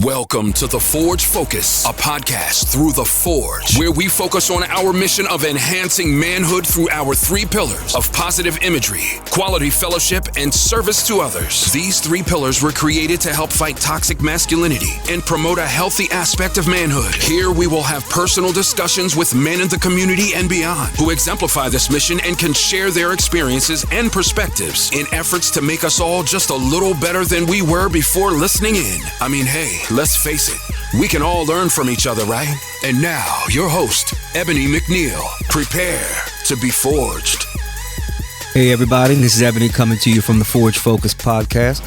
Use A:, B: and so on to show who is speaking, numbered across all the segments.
A: Welcome to The Forge Focus, a podcast through The Forge, where we focus on our mission of enhancing manhood through our three pillars of positive imagery, quality fellowship, and service to others. These three pillars were created to help fight toxic masculinity and promote a healthy aspect of manhood. Here we will have personal discussions with men in the community and beyond who exemplify this mission and can share their experiences and perspectives in efforts to make us all just a little better than we were before listening in. I mean, hey, let's face it, we can all learn from each other, right? And now, your host, Ebony McNeil. Prepare to be forged.
B: Hey, everybody. This is Ebony coming to you from the Forge Focus podcast.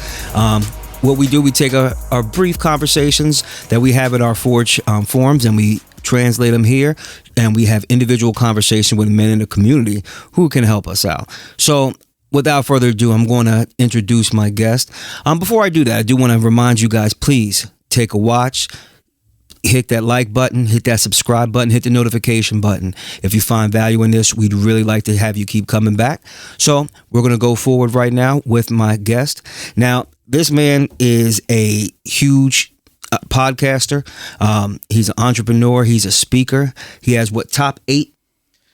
B: What we do, we take our brief conversations that we have at our Forge forums and we translate them here, and we have individual conversation with men in the community who can help us out. So, without further ado, I'm going to introduce my guest. Before I do that, I do want to remind you guys, please take a watch, hit that like button, hit that subscribe button, hit the notification button. If you find value in this, we'd really like to have you keep coming back. So we're going to go forward right now with my guest. Now, this man is a huge podcaster. He's an entrepreneur. He's a speaker. He has top 8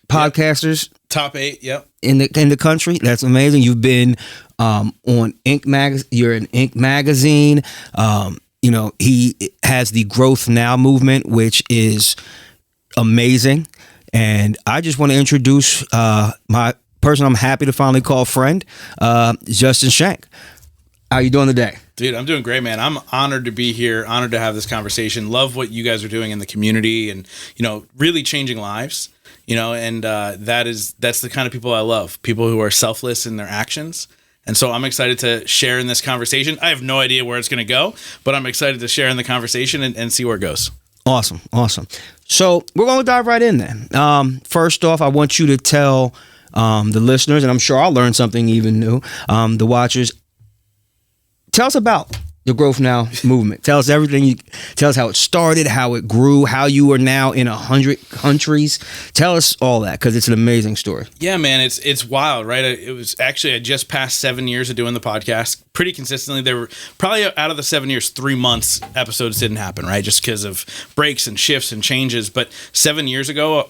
B: podcasters?
C: Yep. Top 8, yep.
B: In the country. That's amazing. You've been on Inc. magazine. You're in Inc. magazine. He has the Growth Now movement, which is amazing. And I just want to introduce my person I'm happy to finally call friend, Justin Schenck. How you doing today?
C: Dude, I'm doing great, man. I'm honored to be here, honored to have this conversation. Love what you guys are doing in the community and, really changing lives. And that's the kind of people I love, people who are selfless in their actions. And so I'm excited to share in this conversation. I have no idea where it's going to go, but I'm excited to share in the conversation and see where it goes. Awesome.
B: So we're going to dive right in then. First off, I want you to tell the listeners, and I'm sure I'll learn something even new, the watchers, tell us about the Growth Now movement. Tell us everything. Tell us how it started, how it grew, how you are now in 100 countries. Tell us all that, because it's an amazing story.
C: Yeah, man, it's wild, right? It was actually, I just passed 7 years of doing the podcast pretty consistently. There were probably out of the 7 years, 3 months episodes didn't happen, right? Just because of breaks and shifts and changes. But 7.5 years ago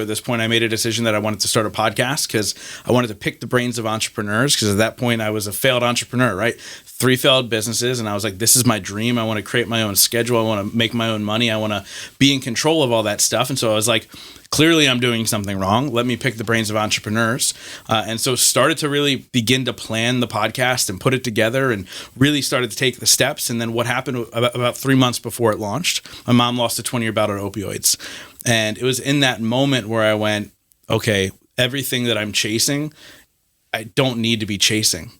C: at this point, I made a decision that I wanted to start a podcast because I wanted to pick the brains of entrepreneurs, because at that point I was a failed entrepreneur, right? 3 failed businesses, and I was like, this is my dream. I want to create my own schedule. I want to make my own money. I want to be in control of all that stuff. And so I was like, clearly I'm doing something wrong. Let me pick the brains of entrepreneurs. And so started to really begin to plan the podcast and put it together and really started to take the steps. And then what happened about 3 months before it launched, my mom lost a 20-year bout of opioids. And it was in that moment where I went, okay, everything that I'm chasing, I don't need to be chasing.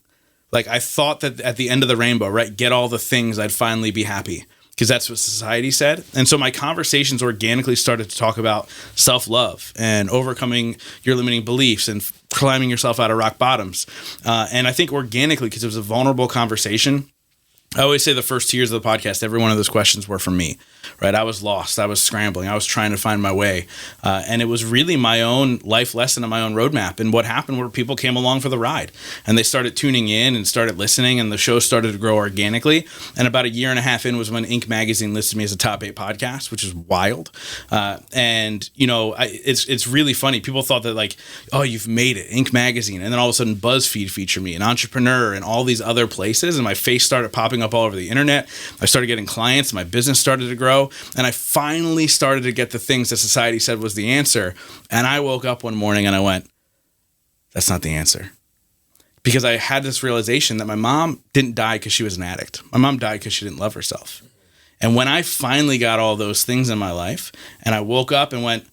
C: Like, I thought that at the end of the rainbow, right, get all the things, I'd finally be happy, because that's what society said. And so my conversations organically started to talk about self-love and overcoming your limiting beliefs and climbing yourself out of rock bottoms. And I think organically, because it was a vulnerable conversation, I always say the first 2 years of the podcast, every one of those questions were from me, right? I was lost. I was scrambling. I was trying to find my way. And it was really my own life lesson and my own roadmap. And what happened were people came along for the ride and they started tuning in and started listening, and the show started to grow organically. And about 1.5 years in was when Inc. magazine listed me as a top 8 podcast, which is wild. It's really funny. People thought that, like, oh, you've made it, Inc. magazine. And then all of a sudden BuzzFeed featured me, an entrepreneur, and all these other places. And my face started popping up all over the internet. I started getting clients. My business started to grow. And I finally started to get the things that society said was the answer. And I woke up one morning and I went, that's not the answer. Because I had this realization that my mom didn't die because she was an addict. My mom died because she didn't love herself. And when I finally got all those things in my life and I woke up and went,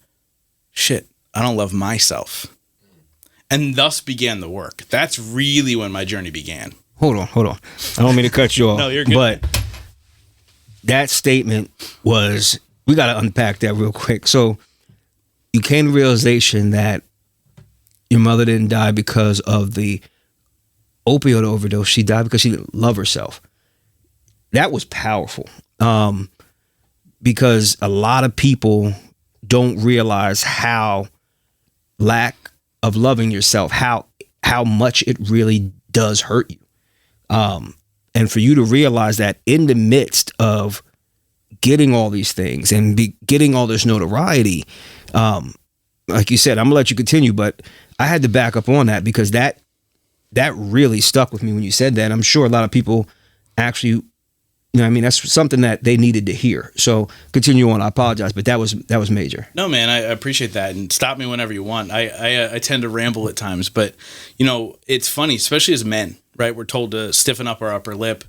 C: shit, I don't love myself. And thus began the work. That's really when my journey began.
B: Hold on. I don't mean to cut you off.
C: No, you're good.
B: But that statement was, we got to unpack that real quick. So you came to the realization that your mother didn't die because of the opioid overdose. She died because she didn't love herself. That was powerful, because a lot of people don't realize how lack of loving yourself, how much it really does hurt you. And for you to realize that in the midst of getting all these things and getting all this notoriety, like you said, I'm gonna let you continue, but I had to back up on that because that really stuck with me when you said that. I'm sure a lot of people actually, that's something that they needed to hear. So continue on. I apologize, but that was major.
C: No, man, I appreciate that, and stop me whenever you want. I tend to ramble at times, but it's funny, especially as men, right? We're told to stiffen up our upper lip,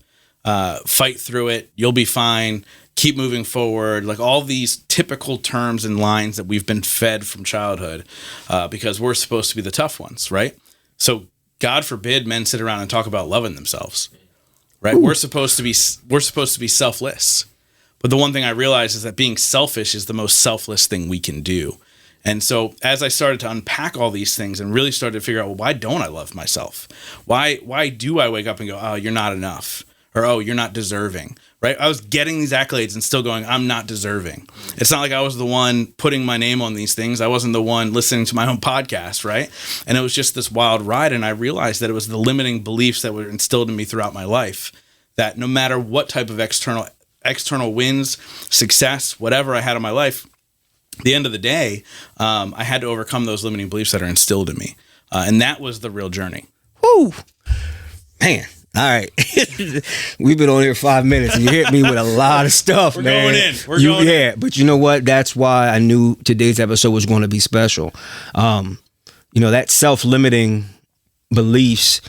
C: fight through it. You'll be fine. Keep moving forward. Like all these typical terms and lines that we've been fed from childhood, because we're supposed to be the tough ones, right? So God forbid men sit around and talk about loving themselves. Right? Ooh. We're supposed to be selfless. But the one thing I realized is that being selfish is the most selfless thing we can do. And so as I started to unpack all these things and really started to figure out, well, why don't I love myself? Why do I wake up and go, oh, you're not enough? Or, oh, you're not deserving, right? I was getting these accolades and still going, I'm not deserving. It's not like I was the one putting my name on these things. I wasn't the one listening to my own podcast, right? And it was just this wild ride. And I realized that it was the limiting beliefs that were instilled in me throughout my life, that no matter what type of external wins, success, whatever I had in my life, at the end of the day, I had to overcome those limiting beliefs that are instilled in me. And that was the real journey.
B: Woo! Man. All right. We've been on here 5 minutes and you hit me with a lot of stuff,
C: We're
B: man.
C: We're going in.
B: Yeah, but you know what? That's why I knew today's episode was going to be special. That self-limiting beliefs,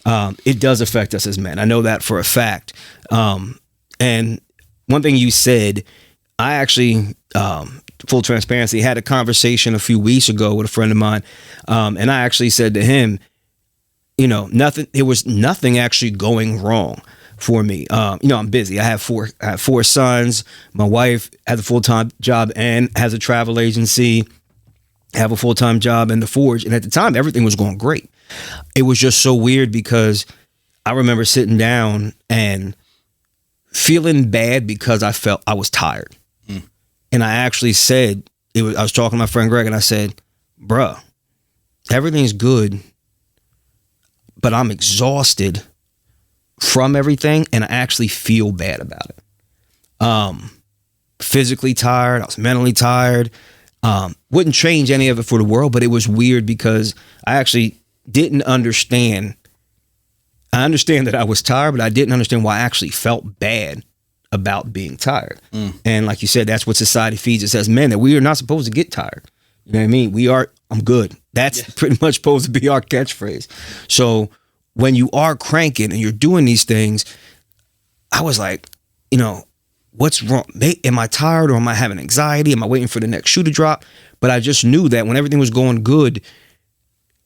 B: it does affect us as men. I know that for a fact. And one thing you said, I actually, full transparency, had a conversation a few weeks ago with a friend of mine. And I actually said to him, there was nothing actually going wrong for me. I'm busy. I have four sons. My wife has a full-time job and has a travel agency. I have a full-time job in the Forge. And at the time, everything was going great. It was just so weird because I remember sitting down and feeling bad because I felt I was tired. And I actually said, I was talking to my friend Greg and I said, bruh, everything's good, but I'm exhausted from everything, and I actually feel bad about it. Physically tired, I was mentally tired. Wouldn't change any of it for the world, but it was weird because I actually didn't understand. I understand that I was tired, but I didn't understand why I actually felt bad about being tired. And like you said, that's what society feeds us as men, that we are not supposed to get tired. You know what I mean? I'm good. That's pretty much supposed to be our catchphrase. So when you are cranking and you're doing these things, I was like, what's wrong? Am I tired, or am I having anxiety? Am I waiting for the next shoe to drop? But I just knew that when everything was going good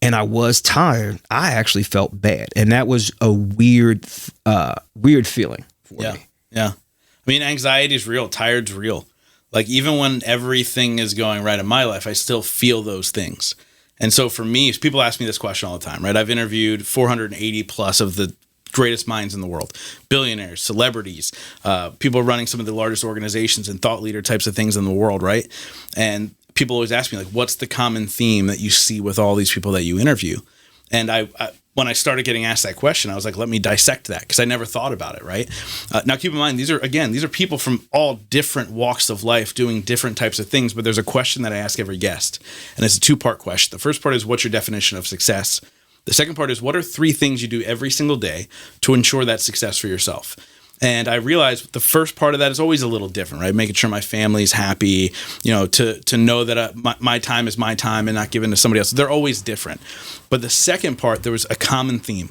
B: and I was tired, I actually felt bad. And that was a weird feeling for me.
C: Yeah. I mean, anxiety is real. Tired's real. Like, even when everything is going right in my life, I still feel those things. And so for me, people ask me this question all the time, right? I've interviewed 480 plus of the greatest minds in the world, billionaires, celebrities, people running some of the largest organizations and thought leader types of things in the world, right? And people always ask me, like, what's the common theme that you see with all these people that you interview? And I when I started getting asked that question, I was like, let me dissect that, because I never thought about it, right? Now, keep in mind, these are people from all different walks of life doing different types of things, but there's a question that I ask every guest, and it's a two-part question. The first part is, what's your definition of success? The second part is, what are 3 things you do every single day to ensure that success for yourself? And I realized the first part of that is always a little different, right? Making sure my family's happy, to know that my time is my time and not given to somebody else. They're always different. But the second part, there was a common theme.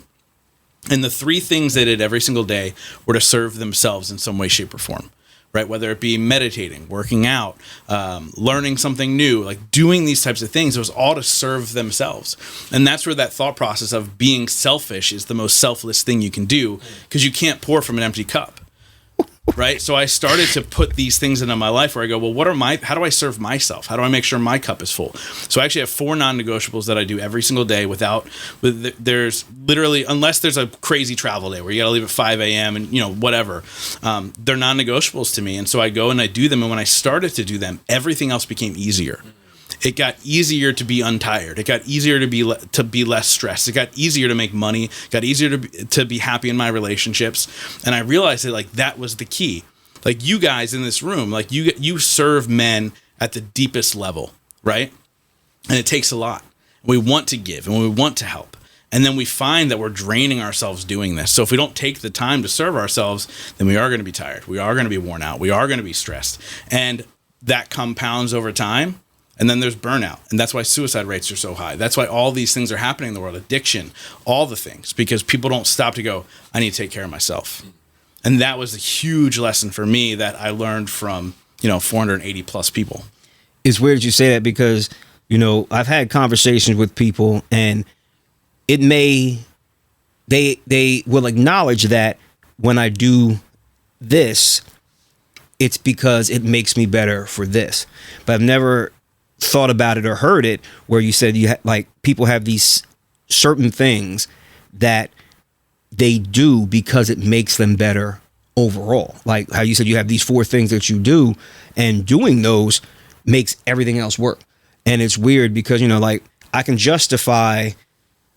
C: And the 3 things they did every single day were to serve themselves in some way, shape, or form, right? Whether it be meditating, working out, learning something new, like doing these types of things, it was all to serve themselves. And that's where that thought process of being selfish is the most selfless thing you can do, because you can't pour from an empty cup, right? So I started to put these things into my life where I go, well, how do I serve myself? How do I make sure my cup is full? So I actually have 4 non-negotiables that I do every single day there's literally, unless there's a crazy travel day where you got to leave at 5 a.m. and, whatever, they're non-negotiables to me. And so I go and I do them. And when I started to do them, everything else became easier. It got easier to be untired. It got easier to be less stressed. It got easier to make money. It got easier to be happy in my relationships. And I realized that that was the key. Like you guys in this room, like you serve men at the deepest level, right? And it takes a lot. We want to give and we want to help. And then we find that we're draining ourselves doing this. So if we don't take the time to serve ourselves, then we are going to be tired. We are going to be worn out. We are going to be stressed. And that compounds over time. And then there's burnout. And that's why suicide rates are so high. That's why all these things are happening in the world. Addiction, all the things, because people don't stop to go, I need to take care of myself. And that was a huge lesson for me that I learned from, 480 plus people.
B: It's weird you say that because, I've had conversations with people and they will acknowledge that when I do this, it's because it makes me better for this. But I've never thought about it or heard it where you said people have these certain things that they do because it makes them better overall. Like how you said you have these 4 things that you do, and doing those makes everything else work. And it's weird because, I can justify,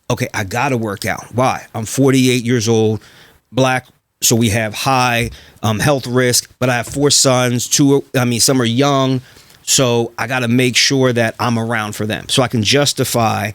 B: okay, I got to work out. Why? I'm 48 years old, Black. So we have high health risk, but I have 4 sons, some are young. So I got to make sure that I'm around for them. So I can justify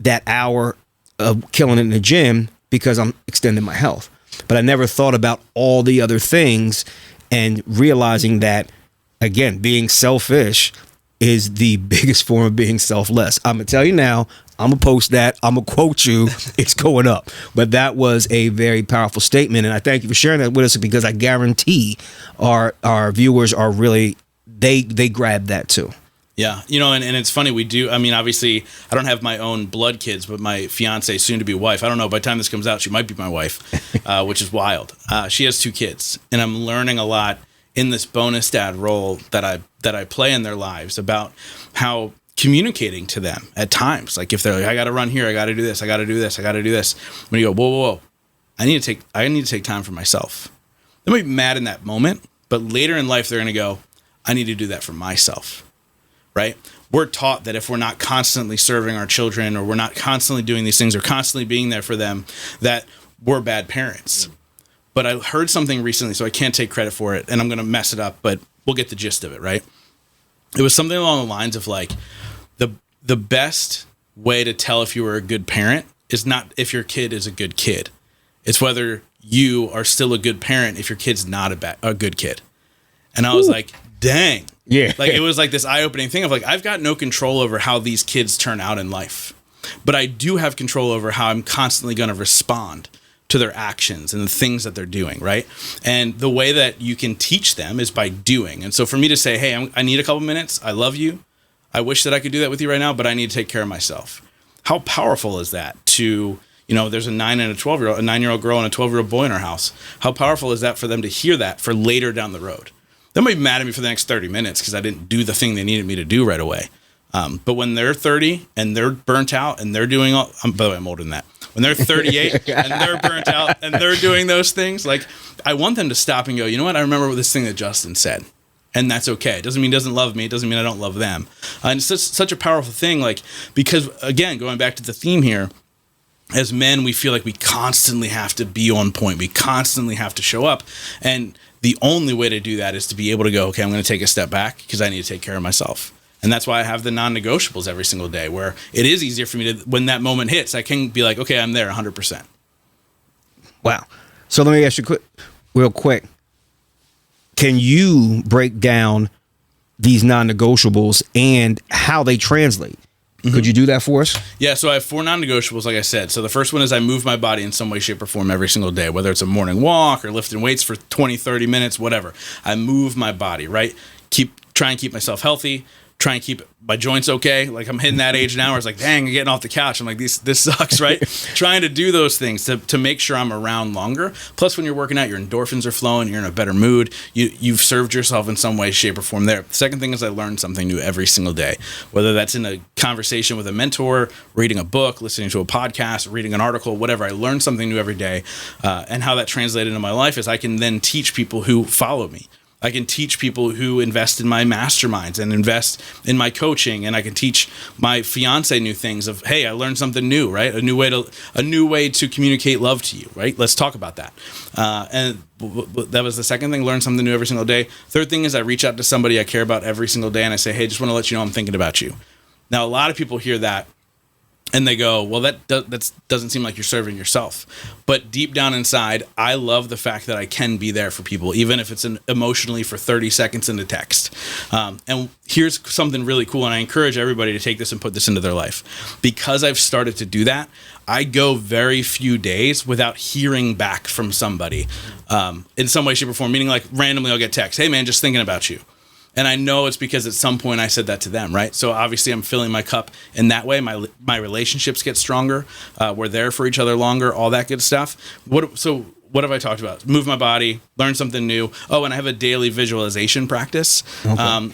B: that hour of killing it in the gym because I'm extending my health. But I never thought about all the other things and realizing that, again, being selfish is the biggest form of being selfless. I'm going to tell you now, I'm going to post that. I'm going to quote you. It's going up. But that was a very powerful statement. And I thank you for sharing that with us because I guarantee our viewers are really, they grab that too.
C: Yeah. And it's funny. We do. I mean, obviously, I don't have my own blood kids, but my fiance, soon to be wife, I don't know. By the time this comes out, she might be my wife, which is wild. She has 2 kids. And I'm learning a lot in this bonus dad role that I play in their lives about how communicating to them at times, like if they're like, I got to run here, I got to do this, I got to do this, I got to do this. When you go, whoa, I need to take time for myself. They might be mad in that moment, but later in life, they're going to go, I need to do that for myself. Right? We're taught that if we're not constantly serving our children or we're not constantly doing these things or constantly being there for them, that we're bad parents. But I heard something recently, so I can't take credit for it, and I'm going to mess it up, but we'll get the gist of it, right? It was something along the lines of like, the best way to tell if you were a good parent is not if your kid is a good kid. It's whether you are still a good parent if your kid's not a good kid. And I was like, dang.
B: Yeah.
C: Like it was like this eye-opening thing of like, I've got no control over how these kids turn out in life, but I do have control over how I'm constantly going to respond to their actions and the things that they're doing, right? And the way that you can teach them is by doing. And so for me to say, hey, I need a couple minutes. I love you. I wish that I could do that with you right now, but I need to take care of myself. How powerful is that to, there's a 9-year-old girl and a 12-year-old boy in our house. How powerful is that for them to hear that for later down the road? They might be mad at me for the next 30 minutes because I didn't do the thing they needed me to do right away. But when they're 30 and they're burnt out and they're doing by the way, I'm older than that. When they're 38 and they're burnt out and they're doing those things, like I want them to stop and go, you know what? I remember this thing that Justin said. And that's okay. It doesn't mean he doesn't love me. It doesn't mean I don't love them. And it's such a powerful thing, like, because again, going back to the theme here, as men, we feel like we constantly have to be on point. We constantly have to show up. And the only way to do that is to be able to go, okay, I'm going to take a step back because I need to take care of myself. And that's why I have the non-negotiables every single day, where it is easier for me to, when that moment hits, I can be like, okay, I'm there 100%.
B: Wow. So let me ask you real quick. Can you break down these non-negotiables and how they translate? Mm-hmm. Could you do that for us?
C: Yeah, so I have 4 non-negotiables, like I said. So the first one is I move my body in some way, shape, or form every single day, whether it's a morning walk or lifting weights for 20, 30 minutes, whatever. I move my body, right? Try and keep myself healthy. Try and keep my joints okay. Like I'm hitting that age now where it's like, dang, I'm getting off the couch. I'm like, this sucks, right? Trying to do those things to make sure I'm around longer. Plus, when you're working out, your endorphins are flowing. You're in a better mood. You've served yourself in some way, shape, or form there. The second thing is I learn something new every single day, whether that's in a conversation with a mentor, reading a book, listening to a podcast, reading an article, whatever. I learn something new every day. And how that translated into my life is I can then teach people who follow me. I can teach people who invest in my masterminds and invest in my coaching, and I can teach my fiance new things of, hey, I learned something new, right? A new way to communicate love to you, right? Let's talk about that. And that was the second thing, learn something new every single day. Third thing is I reach out to somebody I care about every single day and I say, hey, just want to let you know I'm thinking about you. Now, a lot of people hear that and they go, well, that doesn't seem like you're serving yourself. But deep down inside, I love the fact that I can be there for people, even if it's emotionally for 30 seconds in a text. And here's something really cool, and I encourage everybody to take this and put this into their life. Because I've started to do that, I go very few days without hearing back from somebody in some way, shape, or form. Meaning, like, randomly I'll get text, hey, man, just thinking about you. And I know it's because at some point I said that to them, right? So obviously I'm filling my cup in that way. My relationships get stronger. We're there for each other longer, all that good stuff. What have I talked about? Move my body, learn something new. Oh, and I have a daily visualization practice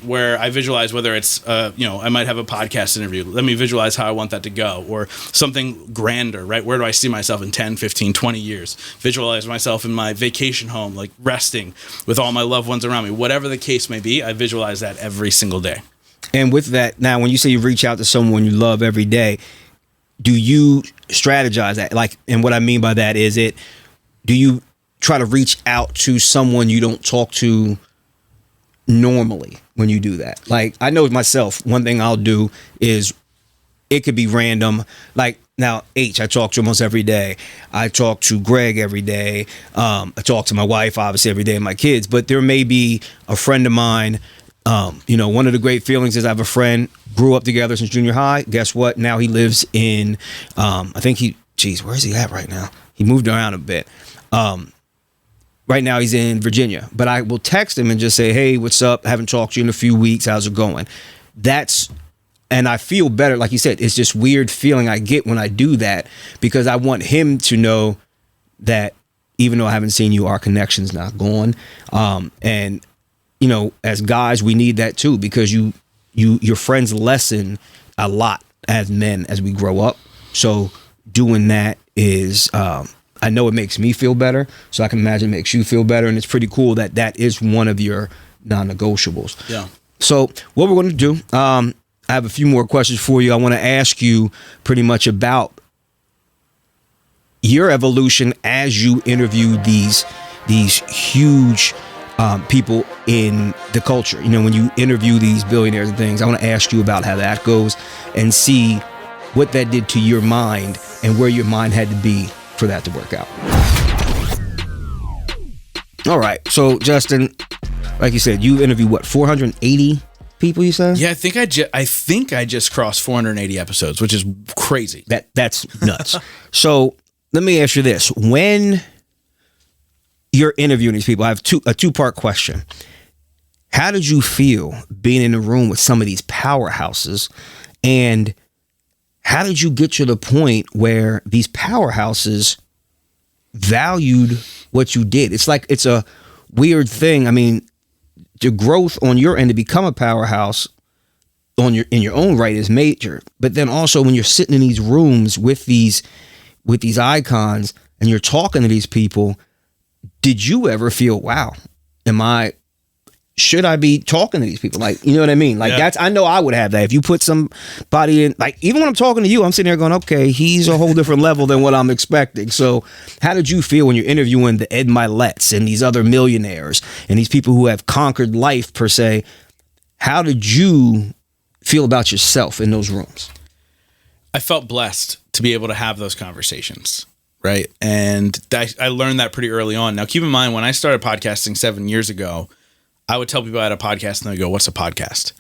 C: where I visualize whether it's, I might have a podcast interview. Let me visualize how I want that to go, or something grander, right? Where do I see myself in 10, 15, 20 years? Visualize myself in my vacation home, like resting with all my loved ones around me. Whatever the case may be, I visualize that every single day.
B: And with that, now, when you say you reach out to someone you love every day, do you strategize that? Like, and what I mean by that is do you try to reach out to someone you don't talk to normally when you do that? Like, I know myself, one thing I'll do is it could be random. Like, now, I talk to almost every day. I talk to Greg every day. I talk to my wife, obviously, every day, and my kids. But there may be a friend of mine. One of the great feelings is I have a friend, grew up together since junior high. Guess what? Now he lives in, where is he at right now? He moved around a bit. Right now he's in Virginia, but I will text him and just say, hey, what's up? I haven't talked to you in a few weeks. How's it going? And I feel better. Like you said, it's this weird feeling I get when I do that, because I want him to know that even though I haven't seen you, our connection's not gone. And as guys, we need that too, because your friends lessen a lot as men as we grow up. So doing that is, I know it makes me feel better, so I can imagine it makes you feel better, and it's pretty cool that is one of your non-negotiables. Yeah. So what we're going to do, I have a few more questions for you. I want to ask you pretty much about your evolution as you interview these huge people in the culture. When you interview these billionaires and things, I want to ask you about how that goes and see what that did to your mind and where your mind had to be for that to work out. All right. So, Justin, like you said, you interviewed 480 people, you said?
C: Yeah, I think I just crossed 480 episodes, which is crazy.
B: That's nuts. So, let me ask you this. When you're interviewing these people, I have a two-part question. How did you feel being in the room with some of these powerhouses, and how did you get to the point where these powerhouses valued what you did? It's a weird thing. I mean, the growth on your end to become a powerhouse in your own right is major. But then also when you're sitting in these rooms with these icons and you're talking to these people, did you ever feel, wow, should I be talking to these people? Like, you know what I mean? Like, yeah. I know I would have that. If you put somebody in, like, even when I'm talking to you, I'm sitting there going, okay, he's a whole different level than what I'm expecting. So how did you feel when you're interviewing the Ed Milettes and these other millionaires and these people who have conquered life, per se? How did you feel about yourself in those rooms?
C: I felt blessed to be able to have those conversations. Right. And I learned that pretty early on. Now, keep in mind, when I started podcasting 7 years ago, I would tell people I had a podcast and they go, what's a podcast?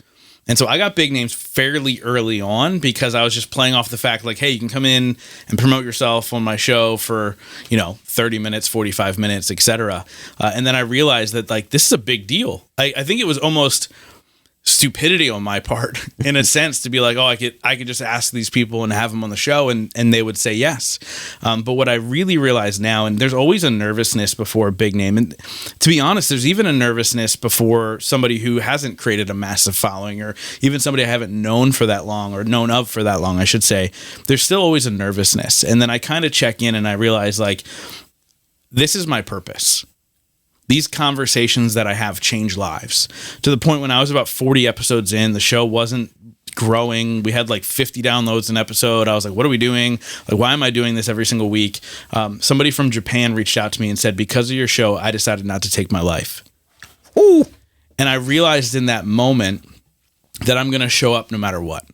C: And so I got big names fairly early on because I was just playing off the fact like, hey, you can come in and promote yourself on my show for, 30 minutes, 45 minutes, etc. And then I realized that like, this is a big deal. I think it was almost stupidity on my part in a sense to be like, oh, I could just ask these people and have them on the show and they would say yes. But what I really realize now, and there's always a nervousness before a big name. And to be honest, there's even a nervousness before somebody who hasn't created a massive following, or even somebody I haven't known for that long, or known of for that long, I should say. There's still always a nervousness. And then I kind of check in and I realize like, this is my purpose. these conversations that I have change lives, to the point when I was about 40 episodes in, the show wasn't growing. We had like 50 downloads an episode. I was like, what are we doing? Like, why am I doing this every single week? Somebody from Japan reached out to me and said, because of your show, I decided not to take my life.
B: Ooh.
C: And I realized in that moment that I'm going to show up no matter what.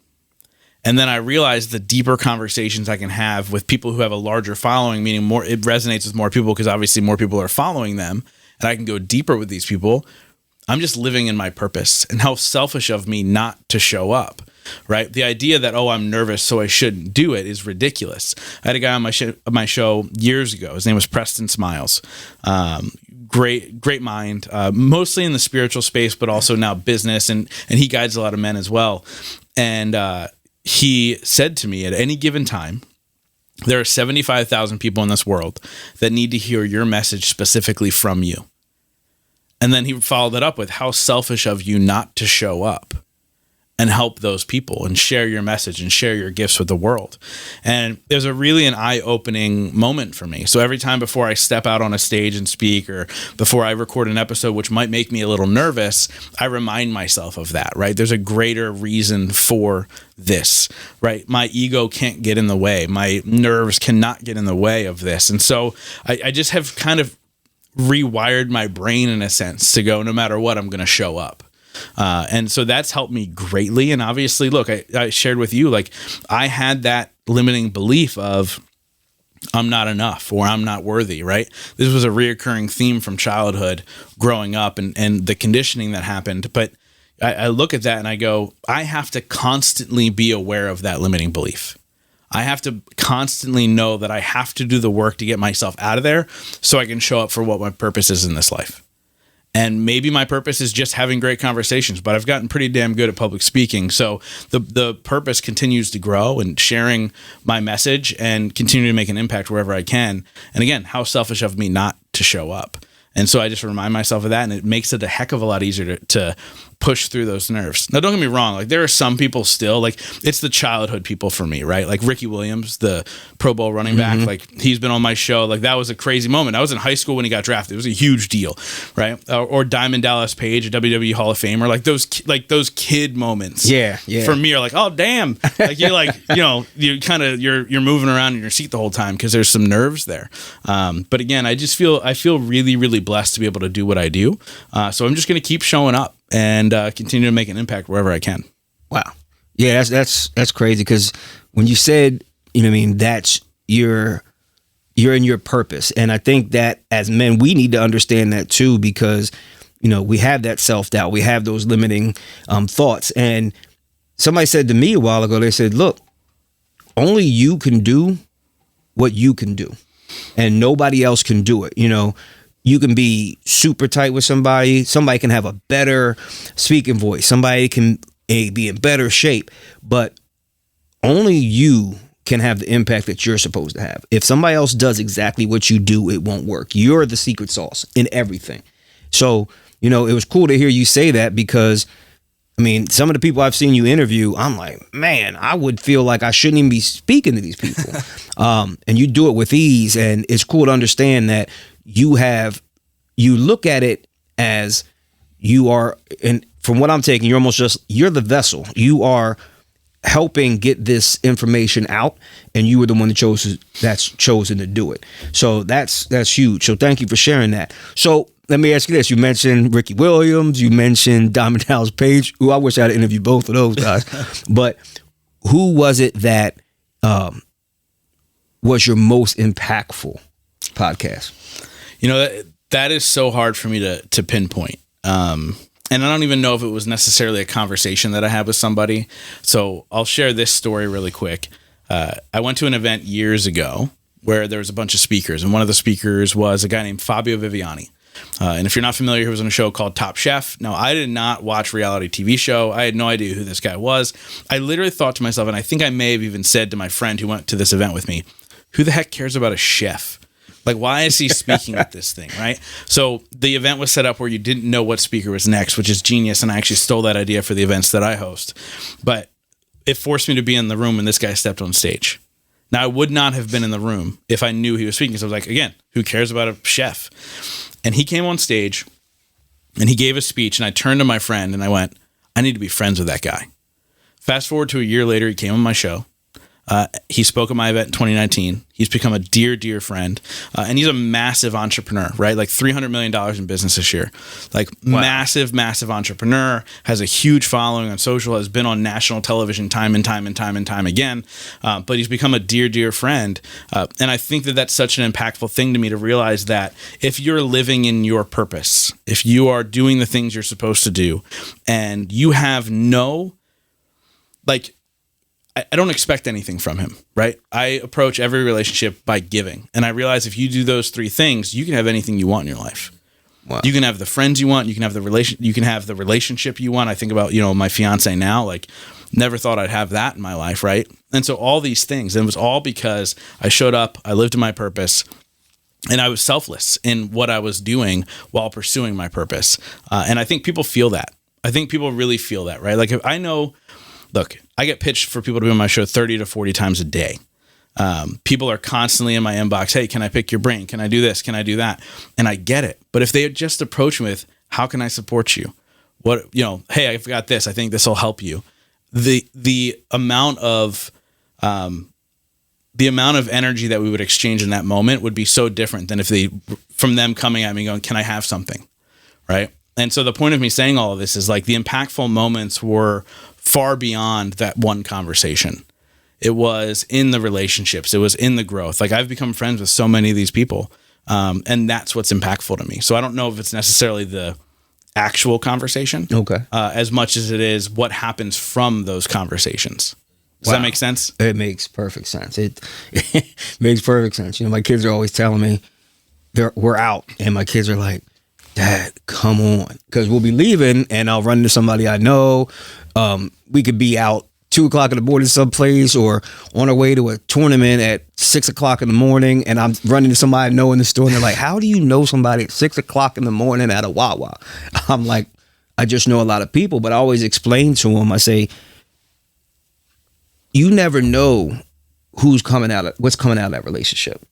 C: And then I realized the deeper conversations I can have with people who have a larger following, meaning more, it resonates with more people because obviously more people are following them, and I can go deeper with these people. I'm just living in my purpose. And how selfish of me not to show up, right? The idea that, oh, I'm nervous, so I shouldn't do it is ridiculous. I had a guy on my show years ago. His name was Preston Smiles. Great mind, mostly in the spiritual space, but also now business, and he guides a lot of men as well. And he said to me, at any given time, there are 75,000 people in this world that need to hear your message specifically from you. And then he followed it up with, how selfish of you not to show up and help those people and share your message and share your gifts with the world. And it was really an eye-opening moment for me. So every time before I step out on a stage and speak, or before I record an episode, which might make me a little nervous, I remind myself of that, right? There's a greater reason for this, right? My ego can't get in the way. My nerves cannot get in the way of this. And so I just have kind of rewired my brain in a sense to go, no matter what, I'm going to show up. And so that's helped me greatly. And obviously, look, I shared with you, like, I had that limiting belief of I'm not enough or I'm not worthy, right? This was a reoccurring theme from childhood growing up and the conditioning that happened. But I look at that and I go, I have to constantly be aware of that limiting belief. I have to constantly know that I have to do the work to get myself out of there so I can show up for what my purpose is in this life. And maybe my purpose is just having great conversations, but I've gotten pretty damn good at public speaking. So the purpose continues to grow and sharing my message and continue to make an impact wherever I can. And again, how selfish of me not to show up. And so I just remind myself of that, and it makes it a heck of a lot easier to push through those nerves. Now, don't get me wrong. Like, there are some people still, like, it's the childhood people for me, right? Like Ricky Williams, the Pro Bowl running back, like, he's been on my show. Like, that was a crazy moment. I was in high school when he got drafted. It was a huge deal, right? Or Diamond Dallas Page, a WWE Hall of Famer. Like those kid moments.
B: Yeah.
C: For me are like, oh, damn. Like, you're like, you kind of, you're moving around in your seat the whole time because there's some nerves there. But again, I feel really, really blessed to be able to do what I do. So I'm just going to keep showing up and continue to make an impact wherever I can.
B: Wow. Yeah, that's crazy, because when you said, that's you're in your purpose. And I think that as men, we need to understand that too, because, we have that self-doubt. We have those limiting thoughts. And somebody said to me a while ago, they said, look, only you can do what you can do, and nobody else can do it. You can be super tight with somebody. Somebody can have a better speaking voice. Somebody can be in better shape, but only you can have the impact that you're supposed to have. If somebody else does exactly what you do, it won't work. You're the secret sauce in everything. So, it was cool to hear you say that, because some of the people I've seen you interview, I'm like, man, I would feel like I shouldn't even be speaking to these people. And you do it with ease. And it's cool to understand that you look at it as you are, and from what I'm taking, you're the vessel. You are helping get this information out, and you were the one that's chosen to do it. So that's huge. So thank you for sharing that. So let me ask you this. You mentioned Ricky Williams, you mentioned Diamond Dallas Page, who I wish I had interviewed both of those guys. But who was it that was your most impactful podcast?
C: That is so hard for me to pinpoint. And I don't even know if it was necessarily a conversation that I had with somebody. So I'll share this story really quick. I went to an event years ago where there was a bunch of speakers, and one of the speakers was a guy named Fabio Viviani. And if you're not familiar, he was on a show called Top Chef. Now, I did not watch reality TV show. I had no idea who this guy was. I literally thought to myself, and I think I may have even said to my friend who went to this event with me, who the heck cares about a chef? Like, why is he speaking at this thing, right? So the event was set up where you didn't know what speaker was next, which is genius, and I actually stole that idea for the events that I host. But it forced me to be in the room when this guy stepped on stage. Now, I would not have been in the room if I knew he was speaking, so I was like, again, who cares about a chef? And he came on stage and he gave a speech, and I turned to my friend and I went, I need to be friends with that guy. Fast forward to a year later, he came on my show. He spoke at my event in 2019. He's become a dear, dear friend. And he's a massive entrepreneur, right? Like $300 million in business this year. Like massive, massive entrepreneur, has a huge following on social, has been on national television time and time again. But he's become a dear, dear friend. And I think that that's such an impactful thing to me, to realize that if you're living in your purpose, if you are doing the things you're supposed to do, and you have no, like, I don't expect anything from him, right? I approach every relationship by giving. And I realize if you do those three things, you can have anything you want in your life. Wow. You can have the friends you want. You can have the relationship you want. I think about, my fiance now, like, never thought I'd have that in my life, right? And so all these things, and it was all because I showed up, I lived in my purpose, and I was selfless in what I was doing while pursuing my purpose. And I think people feel that. I think people really feel that, right? Like, if I know, look, I get pitched for people to be on my show 30 to 40 times a day. People are constantly in my inbox. Hey, can I pick your brain? Can I do this? Can I do that? And I get it. But if they just approach me with, how can I support you? Hey, I've got this. I think this will help you. The amount of energy that we would exchange in that moment would be so different than from them coming at me going, can I have something? Right. And so the point of me saying all of this is, like, the impactful moments were far beyond that one conversation. It was in the relationships. It was in the growth. Like, I've become friends with so many of these people. And that's what's impactful to me. So I don't know if it's necessarily the actual conversation. Okay. As much as it is what happens from those conversations. Does that make sense?
B: It makes perfect sense. It makes perfect sense. My kids are always telling me we're out, and my kids are like, Dad, come on. Because we'll be leaving and I'll run into somebody I know. We could be out 2:00 in the morning someplace, or on our way to a tournament at 6:00 in the morning, and I'm running into somebody I know in the store, and they're like, how do you know somebody at 6:00 in the morning at a Wawa? I'm like, I just know a lot of people. But I always explain to them, I say, you never know what's coming out of that relationship.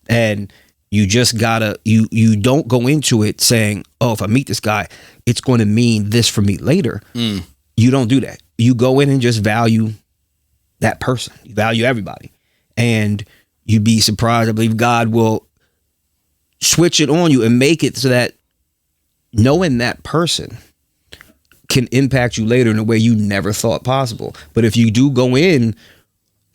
B: And you just gotta, you don't go into it saying, oh, if I meet this guy, it's going to mean this for me later. You don't do that. You go in and just value that person. You value everybody. And you'd be surprised. I believe God will switch it on you and make it so that knowing that person can impact you later in a way you never thought possible. But if you do go in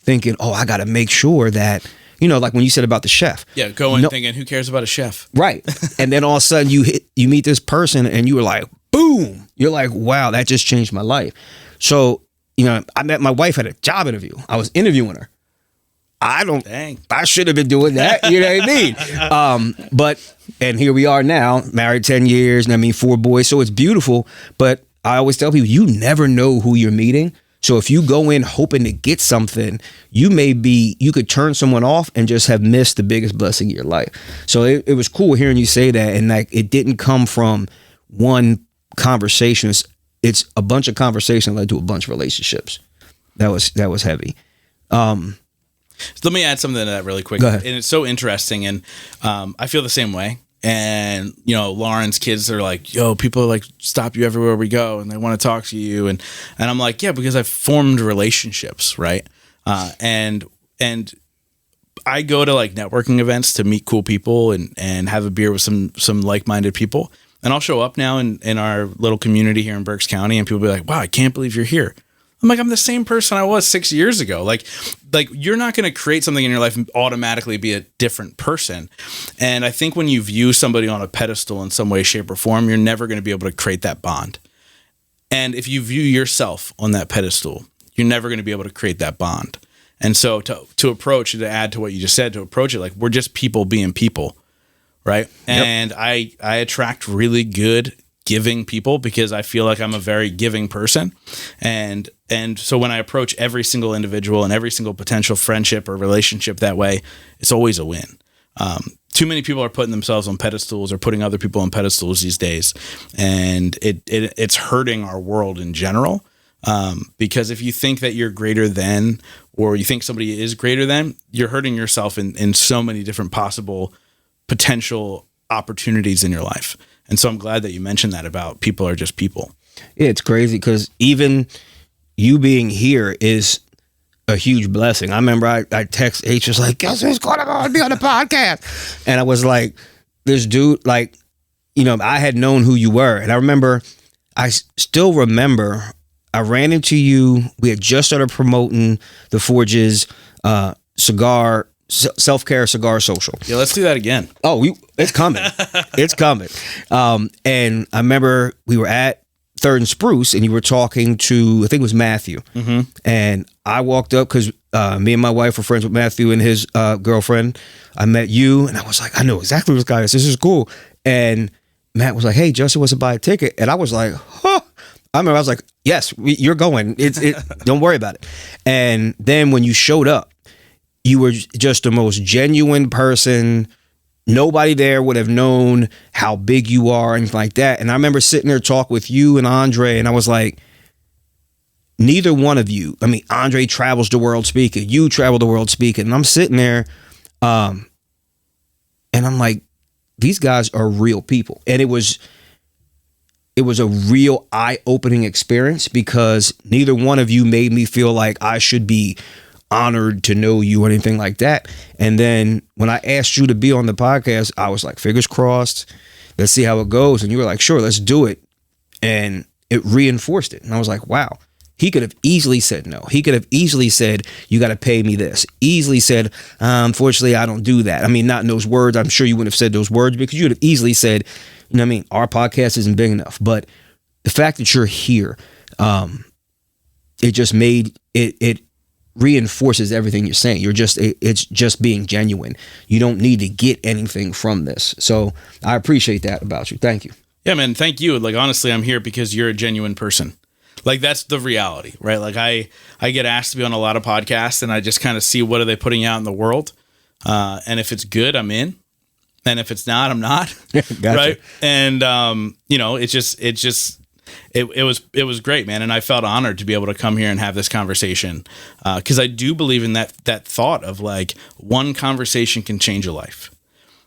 B: thinking, oh, I got to make sure that, like when you said about the chef.
C: Yeah, go in thinking, who cares about a chef?
B: Right. And then all of a sudden you meet this person and you were like, boom. You're like, wow, that just changed my life. So, I met my wife at a job interview. I was interviewing her. I should have been doing that. You know what I mean? And here we are now, married 10 years, and I mean, 4 boys. So it's beautiful. But I always tell people, you never know who you're meeting. So if you go in hoping to get something, you could turn someone off and just have missed the biggest blessing of your life. So it was cool hearing you say that. And like, it didn't come from one conversation. It's a bunch of conversation that led to a bunch of relationships. That was heavy.
C: So let me add something to that really quick.
B: Go ahead.
C: And it's so interesting. And I feel the same way. And, Lauren's kids are like, yo, people like stop you everywhere we go and they want to talk to you. And I'm like, yeah, because I've formed relationships. Right. And I go to like networking events to meet cool people and have a beer with some like-minded people. And I'll show up now in our little community here in Berks County, and people will be like, wow, I can't believe you're here. I'm like, I'm the same person I was 6 years ago. Like you're not going to create something in your life and automatically be a different person. And I think when you view somebody on a pedestal in some way, shape, or form, you're never going to be able to create that bond. And if you view yourself on that pedestal, you're never going to be able to create that bond. And so to approach, to add to what you just said, to approach it like we're just people being people, right? Yep. And I attract really good giving people because I feel like I'm a very giving person. And so when I approach every single individual and every single potential friendship or relationship that way, it's always a win. Too many people are putting themselves on pedestals or putting other people on pedestals these days. And it's hurting our world in general. Because if you think that you're greater than, or you think somebody is greater than, you're hurting yourself in so many different possible potential opportunities in your life. And so I'm glad that you mentioned that about people are just people.
B: Yeah, it's crazy because even you being here is a huge blessing. I remember I text H, was like, guess who's going to be on the podcast? And I was like, this dude, like, I had known who you were. And I still remember I ran into you. We had just started promoting the Forge's self-care cigar social.
C: Yeah, let's do that again.
B: Oh, it's coming. It's coming. And I remember we were at Third and Spruce, and you were talking to, I think it was Matthew. Mm-hmm. And I walked up because me and my wife were friends with Matthew and his girlfriend. I met you, and I was like, I know exactly what this guy is. This is cool. And Matt was like, hey, Justin wants to buy a ticket. And I was like, huh. I remember I was like, yes, you're going. Don't worry about it. And then when you showed up, you were just the most genuine person. Nobody there would have known how big you are and like that. And I remember sitting there talking with you and Andre, and I was like, neither one of you, I mean, Andre travels the world speaking, you travel the world speaking. And I'm sitting there and I'm like, these guys are real people. And it was a real eye-opening experience because neither one of you made me feel like I should be honored to know you or anything like that. And then when I asked you to be on the podcast, I was like, fingers crossed, let's see how it goes. And you were like, sure, let's do it. And it reinforced it. And I was like, wow, he could have easily said no. He could have easily said, you got to pay me this. Easily said, unfortunately, I don't do that. I mean, not in those words. I'm sure you wouldn't have said those words because you would have easily said, you know what I mean? Our podcast isn't big enough. But the fact that you're here, it just made it reinforces everything you're saying. It's just being genuine. You don't need to get anything from this. So I appreciate that about you. Thank you.
C: Yeah, man. Thank you. Like, honestly, I'm here because you're a genuine person. Like, that's the reality, right? Like I get asked to be on a lot of podcasts and I just kind of see what are they putting out in the world. And if it's good, I'm in. And if it's not, I'm not.
B: Gotcha.
C: Right. And, it was great, man. And I felt honored to be able to come here and have this conversation. Cause I do believe in that thought of like one conversation can change a life.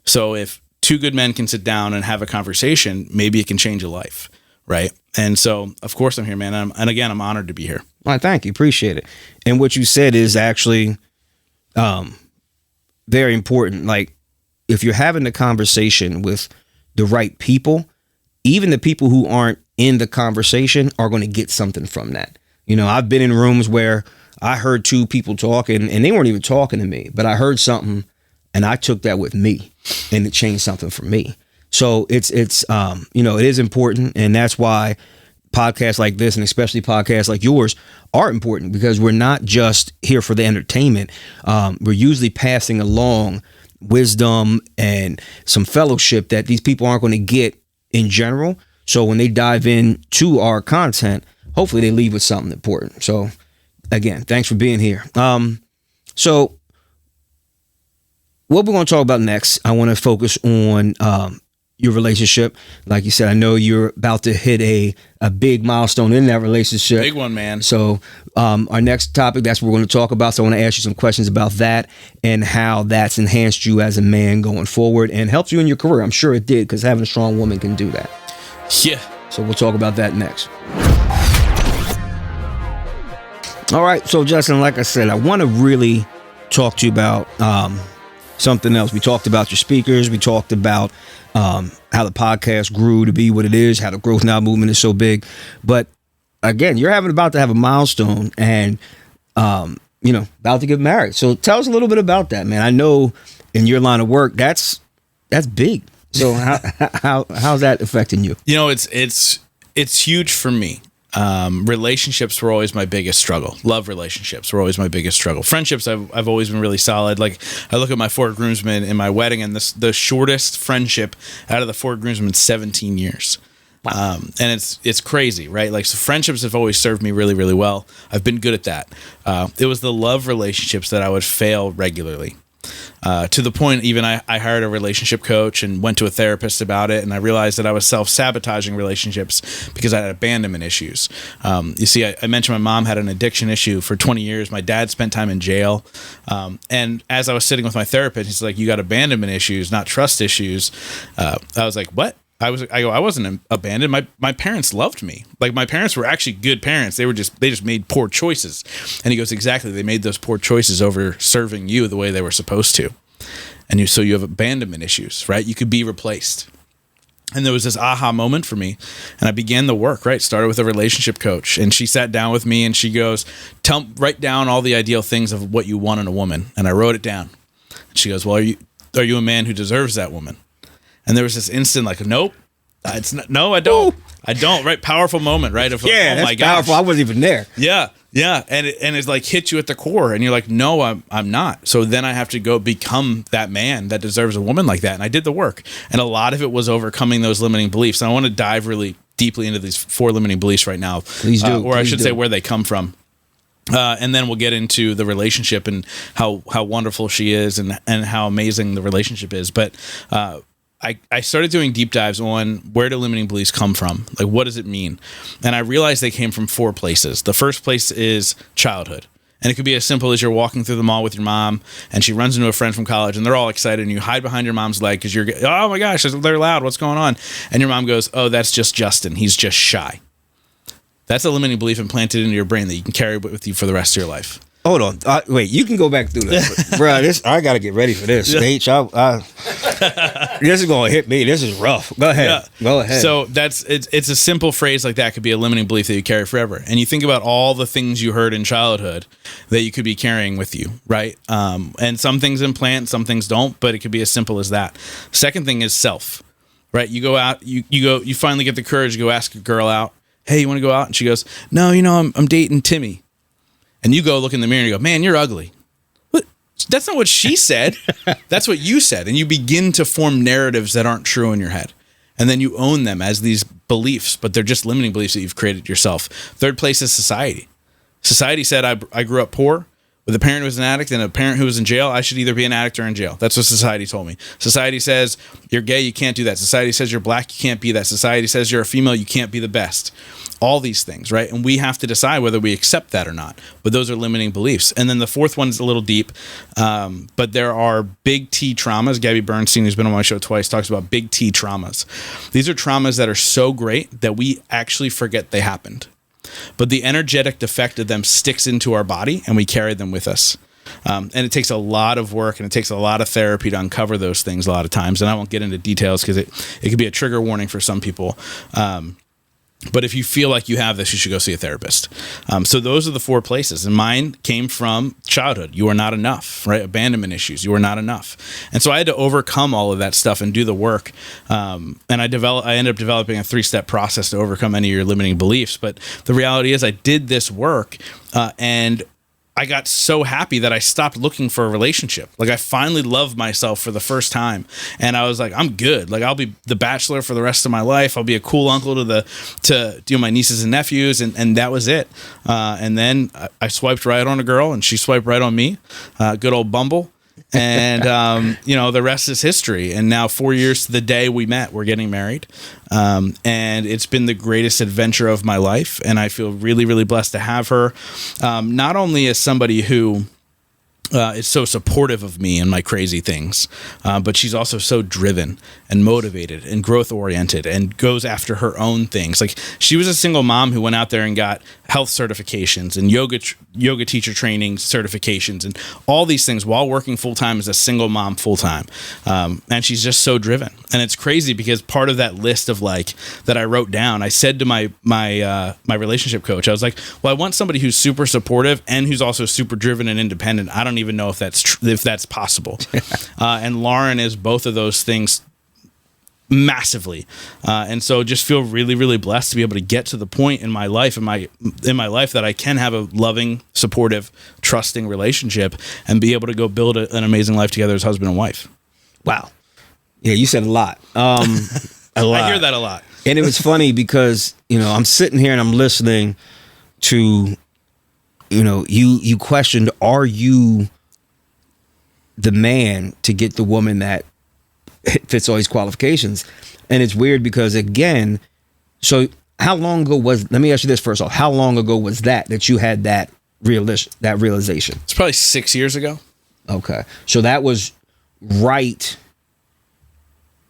C: So if two good men can sit down and have a conversation, maybe it can change a life. Right. And so of course I'm here, man. And again, I'm honored to be here.
B: All right, thank you. Appreciate it. And what you said is actually, very important. Like if you're having a conversation with the right people, even the people who aren't in the conversation are going to get something from that. I've been in rooms where I heard two people talking and they weren't even talking to me, but I heard something and I took that with me and it changed something for me. So it's it is important. And that's why podcasts like this and especially podcasts like yours are important because we're not just here for the entertainment. We're usually passing along wisdom and some fellowship that these people aren't going to get in general. So when they dive into our content, hopefully they leave with something important. So again, thanks for being here. So what we're going to talk about next, I want to focus on your relationship. Like you said, I know you're about to hit a big milestone in that relationship.
C: Big one, man.
B: So our next topic, that's what we're going to talk about. So I want to ask you some questions about that and how that's enhanced you as a man going forward and helped you in your career. I'm sure it did because having a strong woman can do that.
C: Yeah.
B: So we'll talk about that next. All right. So Justin, like I said, I want to really talk to you about something else. We talked about your speakers. We talked about how the podcast grew to be what it is, how the Growth Now movement is so big. But again, you're about to have a milestone and, about to get married. So tell us a little bit about that, man. I know in your line of work, that's big. So how's that affecting you?
C: It's huge for me. Relationships were always my biggest struggle. Love relationships were always my biggest struggle. Friendships, I've always been really solid. Like I look at my 4 groomsmen in my wedding, and the shortest friendship out of the 4 groomsmen, 17 years. Wow. And it's crazy, right? Like, so friendships have always served me really, really well. I've been good at that. It was the love relationships that I would fail regularly. To the point, even I hired a relationship coach and went to a therapist about it, and I realized that I was self-sabotaging relationships because I had abandonment issues. You see, I mentioned my mom had an addiction issue for 20 years. My dad spent time in jail. And as I was sitting with my therapist, he's like, you got abandonment issues, not trust issues. I was like, what? I wasn't abandoned. My parents loved me. Like, my parents were actually good parents. They just made poor choices. And he goes, exactly. They made those poor choices over serving you the way they were supposed to. And so you have abandonment issues, right? You could be replaced. And there was this aha moment for me, and I began the work, right? Started with a relationship coach, and she sat down with me and she goes, write down all the ideal things of what you want in a woman. And I wrote it down. And she goes, well, are you a man who deserves that woman? And there was this instant like, nope, it's not, no, I don't. Ooh. I don't. Right. Powerful moment. Right. Of like,
B: yeah,
C: oh my
B: that's powerful. I wasn't even there.
C: Yeah. Yeah. And it's like hit you at the core and you're like, no, I'm not. So then I have to go become that man that deserves a woman like that. And I did the work. And a lot of it was overcoming those limiting beliefs. And I want to dive really deeply into these 4 limiting beliefs right now.
B: Please do.
C: Or I should say where they come from. And then we'll get into the relationship and how wonderful she is and how amazing the relationship is. But, I started doing deep dives on where do limiting beliefs come from? Like, what does it mean? And I realized they came from 4 places. The first place is childhood. And it could be as simple as you're walking through the mall with your mom and she runs into a friend from college and they're all excited and you hide behind your mom's leg because you're, oh my gosh, they're loud. What's going on? And your mom goes, oh, that's just Justin. He's just shy. That's a limiting belief implanted into your brain that you can carry with you for the rest of your life.
B: Hold on. Wait, you can go back through that. Bro, I got to get ready for this. Yeah. H, this is going to hit me. This is rough. Go ahead. Yeah. Go ahead.
C: So it's a simple phrase like that could be a limiting belief that you carry forever. And you think about all the things you heard in childhood that you could be carrying with you, right? And some things implant, some things don't, but it could be as simple as that. Second thing is self, right? You go out, you finally get the courage to go ask a girl out. Hey, you want to go out? And she goes, no, I'm dating Timmy. And you go look in the mirror and you go, man, you're ugly. What? That's not what she said. That's what you said. And you begin to form narratives that aren't true in your head. And then you own them as these beliefs, but they're just limiting beliefs that you've created yourself. Third place is society. Society said I grew up poor with a parent who was an addict and a parent who was in jail. I should either be an addict or in jail. That's what society told me. Society says you're gay, you can't do that. Society says you're black, you can't be that. Society says you're a female, you can't be the best. All these things, right? And we have to decide whether we accept that or not. But those are limiting beliefs. And then the fourth one's a little deep, but there are big T traumas. Gabby Bernstein, who's been on my show twice, talks about big T traumas. These are traumas that are so great that we actually forget they happened. But the energetic effect of them sticks into our body and we carry them with us. And it takes a lot of work and it takes a lot of therapy to uncover those things a lot of times. And I won't get into details because it could be a trigger warning for some people. But if you feel like you have this, you should go see a therapist. So those are the 4 places. And mine came from childhood. You are not enough, right? Abandonment issues. You are not enough. And so I had to overcome all of that stuff and do the work. And I ended up developing a 3-step process to overcome any of your limiting beliefs. But the reality is I did this work and I got so happy that I stopped looking for a relationship. Like I finally loved myself for the first time. And I was like, I'm good. Like I'll be the bachelor for the rest of my life. I'll be a cool uncle to my nieces and nephews. And that was it. And then I swiped right on a girl and she swiped right on me. Good old Bumble. And, the rest is history. And now 4 years to the day we met, we're getting married. And it's been the greatest adventure of my life. And I feel really, really blessed to have her. Not only as somebody who is so supportive of me and my crazy things, but she's also so driven and motivated and growth oriented and goes after her own things. Like she was a single mom who went out there and got health certifications and yoga teacher training certifications and all these things while working full time as a single mom full time. And she's just so driven. And it's crazy because part of that list of like that I wrote down, I said to my relationship coach, I was like, well, I want somebody who's super supportive and who's also super driven and independent. I don't even know if that's possible. And Lauren is both of those things massively. And so just feel really, really blessed to be able to get to the point in my life that I can have a loving, supportive, trusting relationship and be able to go build an amazing life together as husband and wife.
B: Wow. Yeah, you said a lot. A lot.
C: I hear that a lot.
B: And it was funny because, I'm sitting here and I'm listening to, you questioned, are you the man to get the woman that fits all these qualifications. And it's weird because, again, so how long ago was, let me ask you this first off, how long ago was that you had that realization?
C: It's probably 6 years ago.
B: Okay. So that was right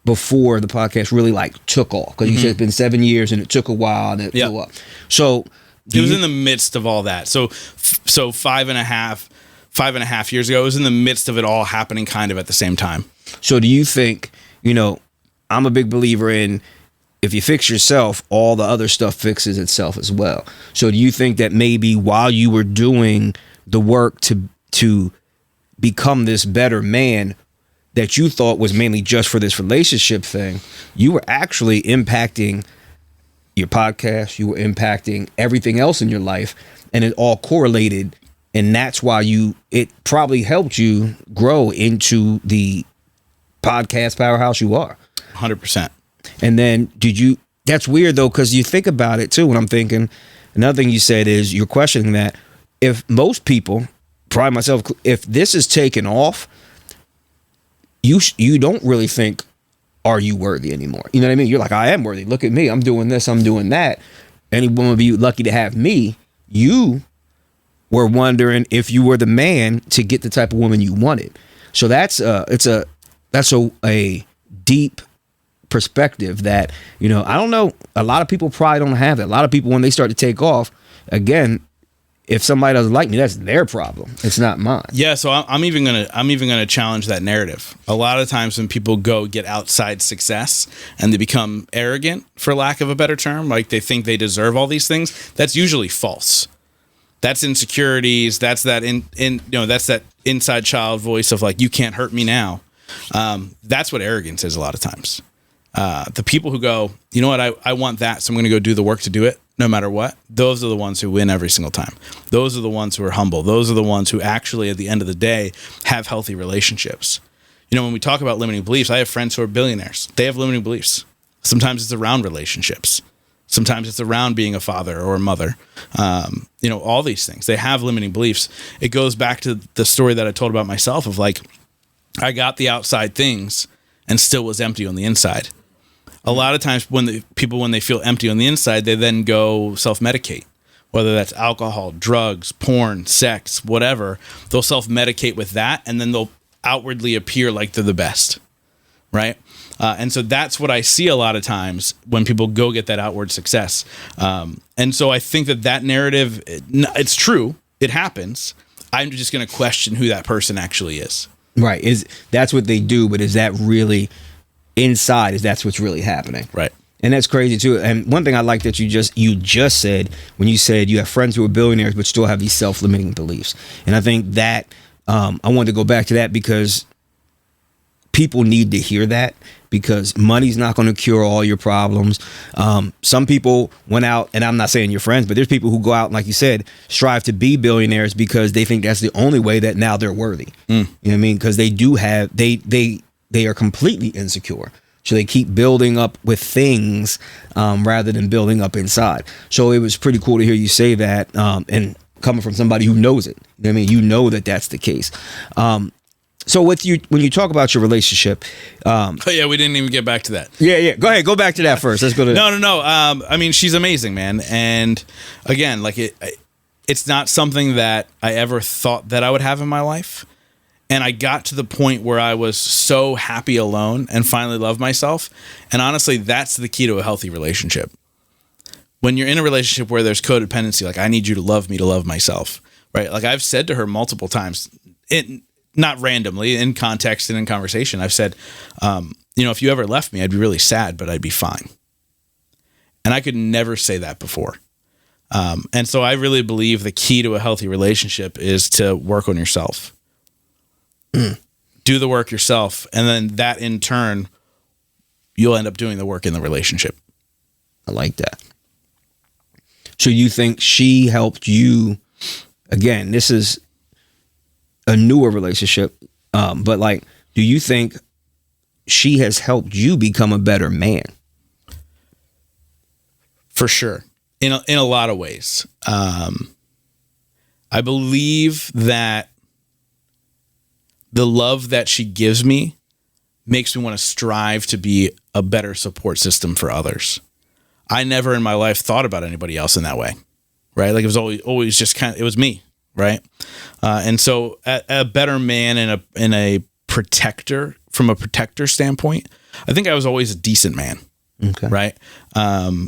B: before the podcast really like took off, because you said it's been 7 years and it took a while and it blew up. So
C: it was in the midst of all that. So 5.5 years ago, it was in the midst of it all happening kind of at the same time.
B: So do you think, I'm a big believer in, if you fix yourself, all the other stuff fixes itself as well. So do you think that maybe while you were doing the work to become this better man that you thought was mainly just for this relationship thing, you were actually impacting your podcast, you were impacting everything else in your life, and it all correlated, and that's why it probably helped you grow into the podcast powerhouse you are.
C: 100%.
B: And then that's weird though, because you think about it too, when I'm thinking, another thing you said is you're questioning that if most people, probably myself, if this is taken off, you don't really think, are you worthy anymore? You know what I mean? You're like, I am worthy. Look at me. I'm doing this. I'm doing that. Any woman would be lucky to have me. You were wondering if you were the man to get the type of woman you wanted. So that's a deep perspective that, I don't know. A lot of people probably don't have that. A lot of people, when they start to take off, again, if somebody doesn't like me, that's their problem. It's not mine.
C: Yeah, so I'm even gonna challenge that narrative. A lot of times when people get outside success and they become arrogant, for lack of a better term, like they think they deserve all these things, that's usually false. That's insecurities. That's that that's that inside child voice of like, you can't hurt me now. That's what arrogance is a lot of times. The people who go, you know what, I want that, so I'm going to go do the work to do it, no matter what. Those are the ones who win every single time. Those are the ones who are humble. Those are the ones who actually, at the end of the day, have healthy relationships. When we talk about limiting beliefs, I have friends who are billionaires. They have limiting beliefs. Sometimes it's around relationships. Sometimes it's around being a father or a mother. All these things. They have limiting beliefs. It goes back to the story that I told about myself of like, I got the outside things and still was empty on the inside. A lot of times when they feel empty on the inside, they then go self-medicate, whether that's alcohol, drugs, porn, sex, whatever. They'll self-medicate with that, and then they'll outwardly appear like they're the best, right? And so that's what I see a lot of times when people go get that outward success. And so I think that narrative, it's true. It happens. I'm just going to question who that person actually is.
B: Right. That's what they do, but is that really inside? That's what's really happening? Right. And that's crazy too. And one thing I like that you just said, when you said you have friends who are billionaires but still have these self-limiting beliefs. And I think that I wanted to go back to that because people need to hear that, because money's not going to cure all your problems. Some people went out, and I'm not saying your friends, but there's people who go out and, like you said, strive to be billionaires because they think that's the only way that now they're worthy. You know what I mean? Because they do have, they are completely insecure. So they keep building up with things rather than building up inside. So it was pretty cool to hear you say that, and coming from somebody who knows it. You know what I mean? You know that that's the case. So with you, when you talk about your relationship,
C: oh yeah, we didn't even get back to that.
B: Yeah. Go ahead, go back to that first. Let's go to that.
C: No. I mean, she's amazing, man. And again, like it's not something that I ever thought that I would have in my life. And I got to the point where I was so happy alone and finally loved myself. And honestly, that's the key to a healthy relationship. When you're in a relationship where there's codependency, like I need you to love myself, right? Like I've said to her multiple times, not randomly, in context and in conversation, I've said, if you ever left me, I'd be really sad, but I'd be fine. And I could never say that before. And so I really believe the key to a healthy relationship is to work on yourself. Do the work yourself, and then that in turn, you'll end up doing the work in the relationship.
B: I like that. So you think she helped you? Again, this is a newer relationship, but like, do you think she has helped you become a better man?
C: For sure, in a lot of ways. I believe that the love that she gives me makes me want to strive to be a better support system for others. I never in my life thought about anybody else in that way, right? Like it was always just it was me, right? And so a better man and a protector, from a protector standpoint, I think I was always a decent man, right? I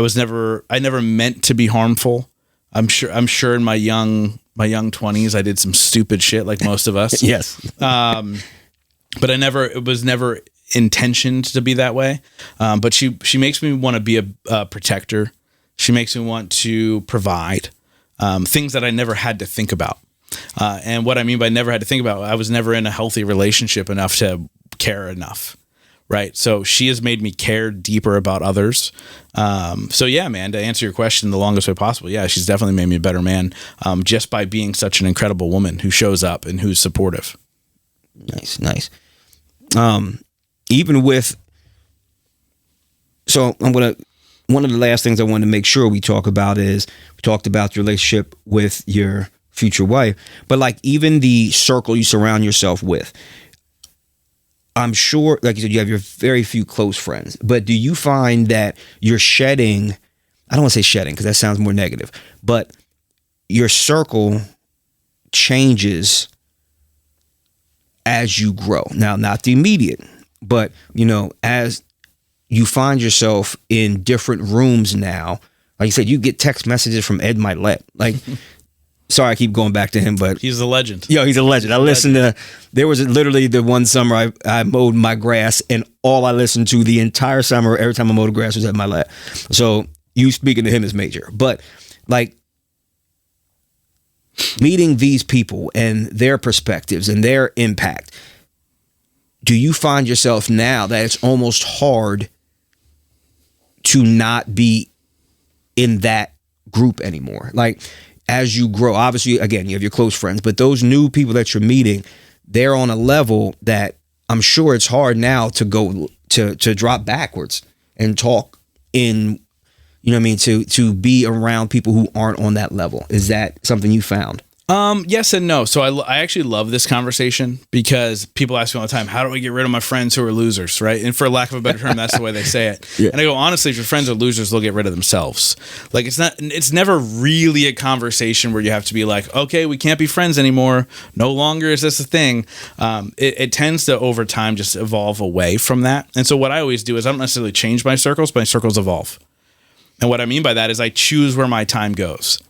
C: never meant to be harmful. I'm sure in my young 20s, I did some stupid shit like most of us.
B: Yes.
C: But it was never intentioned to be that way. But she makes me want to be a protector. She makes me want to provide things that I never had to think about. And what I mean by never had to think about, I was never in a healthy relationship enough to care enough. Right. So she has made me care deeper about others. So yeah, man, to answer your question the longest way possible. Yeah, she's definitely made me a better man just by being such an incredible woman who shows up and who's supportive.
B: Nice. Even with, so one of the last things I wanted to make sure we talk about is we talked about your relationship with your future wife, but like even the circle you surround yourself with, I'm sure, like you said, you have your very few close friends, but do you find that you're shedding, I don't want to say shedding because that sounds more negative, but your circle changes as you grow? Now, not the immediate, but, as you find yourself in different rooms now, like you said, you get text messages from Ed Milet, like, sorry, I keep going back to him, but
C: he's a legend.
B: Yo, he's a legend. I listened to, there was literally the one summer I mowed my grass, and all I listened to the entire summer, every time I mowed the grass, was Ed Milet. So you speaking to him is major. But like meeting these people and their perspectives and their impact, do you find yourself now that it's almost hard to not be in that group anymore? Like, as you grow, obviously, again, you have your close friends, but those new people that you're meeting, they're on a level that I'm sure it's hard now to go to drop backwards and talk in, to be around people who aren't on that level. Is that something you found?
C: Yes and no. So I actually love this conversation because people ask me all the time, how do I get rid of my friends who are losers, right? And for lack of a better term, that's the way they say it. Yeah. And I go, honestly, if your friends are losers, they'll get rid of themselves. Like it's never really a conversation where you have to be like, okay, we can't be friends anymore. No longer is this a thing. It tends to over time just evolve away from that. And so what I always do is I don't necessarily change my circles evolve. And what I mean by that is I choose where my time goes.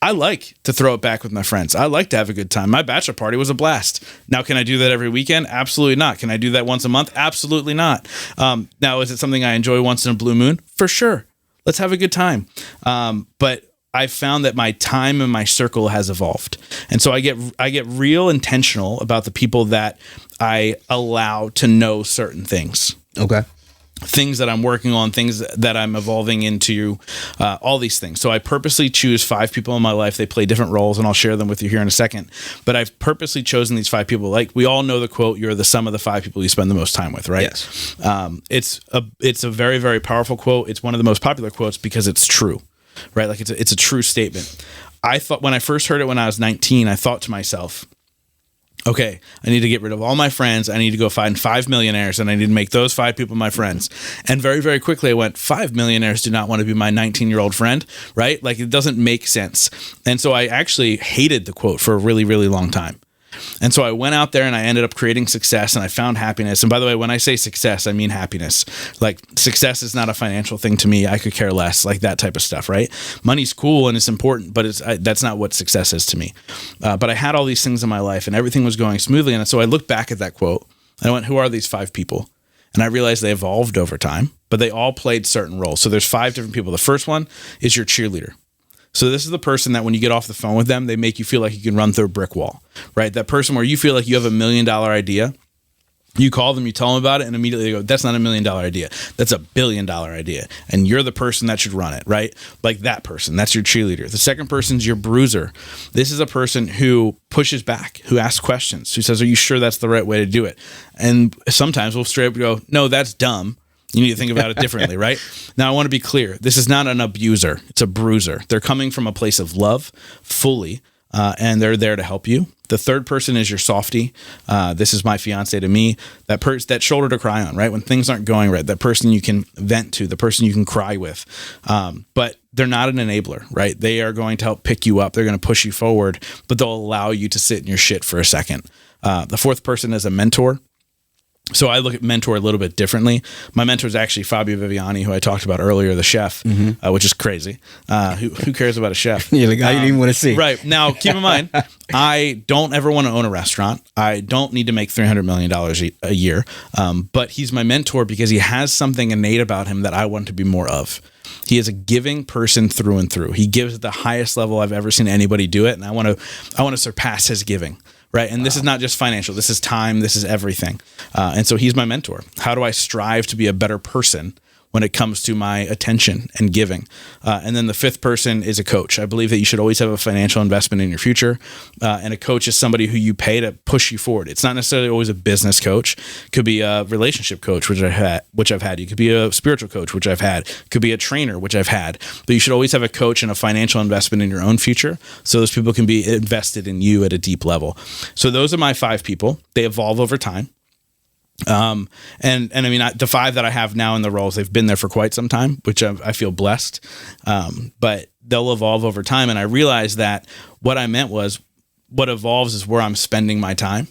C: I like to throw it back with my friends. I like to have a good time. My bachelor party was a blast. Now, can I do that every weekend? Absolutely not. Can I do that once a month? Absolutely not. Now, is it something I enjoy once in a blue moon? For sure. Let's have a good time. But I found that my time and my circle has evolved. And so I get real intentional about the people that I allow to know certain things.
B: Okay.
C: Things that I'm working on, things that I'm evolving into, all these things. So I purposely choose 5 people in my life. They play different roles, and I'll share them with you here in a second. But I've purposely chosen these 5 people. Like we all know the quote, you're the sum of the 5 people you spend the most time with, right?
B: Yes.
C: It's a very, very powerful quote. It's one of the most popular quotes because it's true, right? Like it's a true statement. I thought when I first heard it when I was 19, I thought to myself, okay, I need to get rid of all my friends. I need to go find 5 millionaires, and I need to make those 5 people my friends. And very, very quickly I went, 5 millionaires do not want to be my 19-year-old friend, right? Like it doesn't make sense. And so I actually hated the quote for a really, really long time. And so I went out there and I ended up creating success, and I found happiness. And by the way, when I say success, I mean happiness. Like success is not a financial thing to me. I could care less, like that type of stuff, right? Money's cool and it's important, but that's not what success is to me. But I had all these things in my life and everything was going smoothly. And so I looked back at that quote and I went, who are these 5 people? And I realized they evolved over time, but they all played certain roles. So there's 5 different people. The first one is your cheerleader. So this is the person that when you get off the phone with them, they make you feel like you can run through a brick wall, right? That person where you feel like you have $1 million idea, you call them, you tell them about it, and immediately they go, that's not $1 million idea. That's $1 billion idea. And you're the person that should run it, right? Like that person, that's your cheerleader. The second person's your bruiser. This is a person who pushes back, who asks questions, who says, are you sure that's the right way to do it? And sometimes we'll straight up go, no, that's dumb. You need to think about it differently, right? Now, I want to be clear. This is not an abuser. It's a bruiser. They're coming from a place of love fully. and they're there to help you. The third person is your softie. This is my fiance to me, that shoulder to cry on, right? When things aren't going right, that person you can vent to, the person you can cry with. But they're not an enabler, right? They are going to help pick you up. They're going to push you forward, but they'll allow you to sit in your shit for a second. The fourth person is a mentor. So I look at mentor a little bit differently. My mentor is actually Fabio Viviani, who I talked about earlier, the chef, which is crazy. Who cares about a chef?
B: Yeah, the guy you didn't even want to see.
C: Right. Now, keep in mind, I don't ever want to own a restaurant. I don't need to make $300 million a year. But he's my mentor because he has something innate about him that I want to be more of. He is a giving person through and through. He gives at the highest level I've ever seen anybody do it. And I want to surpass his giving. Right. And this is not just financial. This is time. This is everything. And so he's my mentor. How do I strive to be a better person when it comes to my attention and giving? And then the fifth person is a coach. I believe that you should always have a financial investment in your future. And a coach is somebody who you pay to push you forward. It's not necessarily always a business coach. It could be a relationship coach, which I've had. You could be a spiritual coach, which I've had. It could be a trainer, which I've had. But you should always have a coach and a financial investment in your own future, so those people can be invested in you at a deep level. So those are my 5 people. They evolve over time. And I mean, the 5 that I have now in the roles, they've been there for quite some time, which I feel blessed. But they'll evolve over time. And I realized that what I meant was what evolves is where I'm spending my time.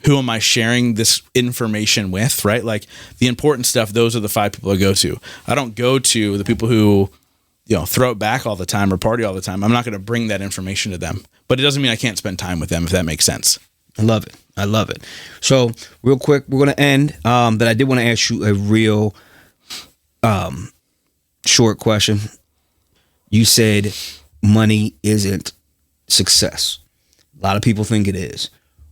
C: Who am I sharing this information with, right? Like the important stuff, those are the 5 people I go to. I don't go to the people who, throw it back all the time or party all the time. I'm not going to bring that information to them, but it doesn't mean I can't spend time with them, if that makes sense.
B: I love it. I love it. So real quick, we're going to end. But I did want to ask you a real short question. You said money isn't success. A lot of people think it is.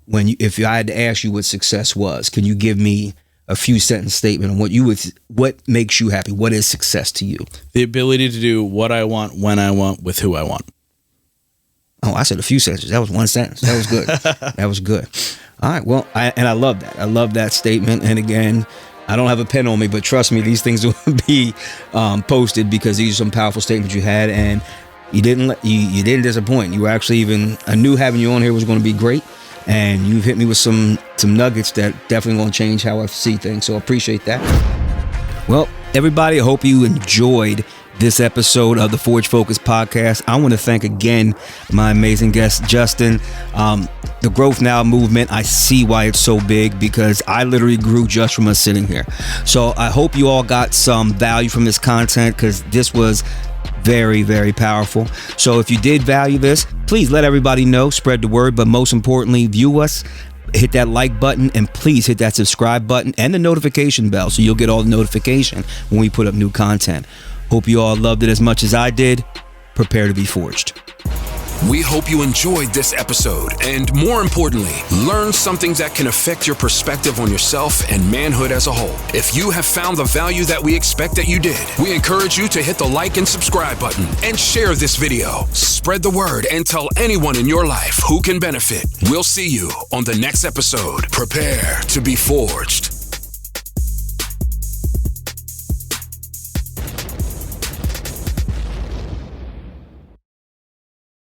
B: If I had to ask you what success was, can you give me a few sentence statement on what makes you happy? What is success to you?
C: The ability to do what I want, when I want, with who I want.
B: Oh, I said a few sentences. That was one sentence. That was good. That was good. All right. Well, I love that. I love that statement. And again, I don't have a pen on me, but trust me, these things will be posted because these are some powerful statements you had, and you didn't disappoint. You were actually I knew having you on here was going to be great, and you've hit me with some nuggets that definitely going to change how I see things. So I appreciate that. Well, everybody, I hope you enjoyed this episode of the Forge Focus podcast. I want to thank again my amazing guest, Justin. The Growth Now movement, I see why it's so big because I literally grew just from us sitting here. So I hope you all got some value from this content because this was very, very powerful. So if you did value this, please let everybody know, spread the word, but most importantly, view us. Hit that like button and please hit that subscribe button and the notification bell so you'll get all the notification when we put up new content. Hope you all loved it as much as I did. Prepare to be forged.
A: We hope you enjoyed this episode and, more importantly, learned something that can affect your perspective on yourself and manhood as a whole. If you have found the value that we expect that you did, we encourage you to hit the like and subscribe button and share this video. Spread the word and tell anyone in your life who can benefit. We'll see you on the next episode. Prepare to be forged.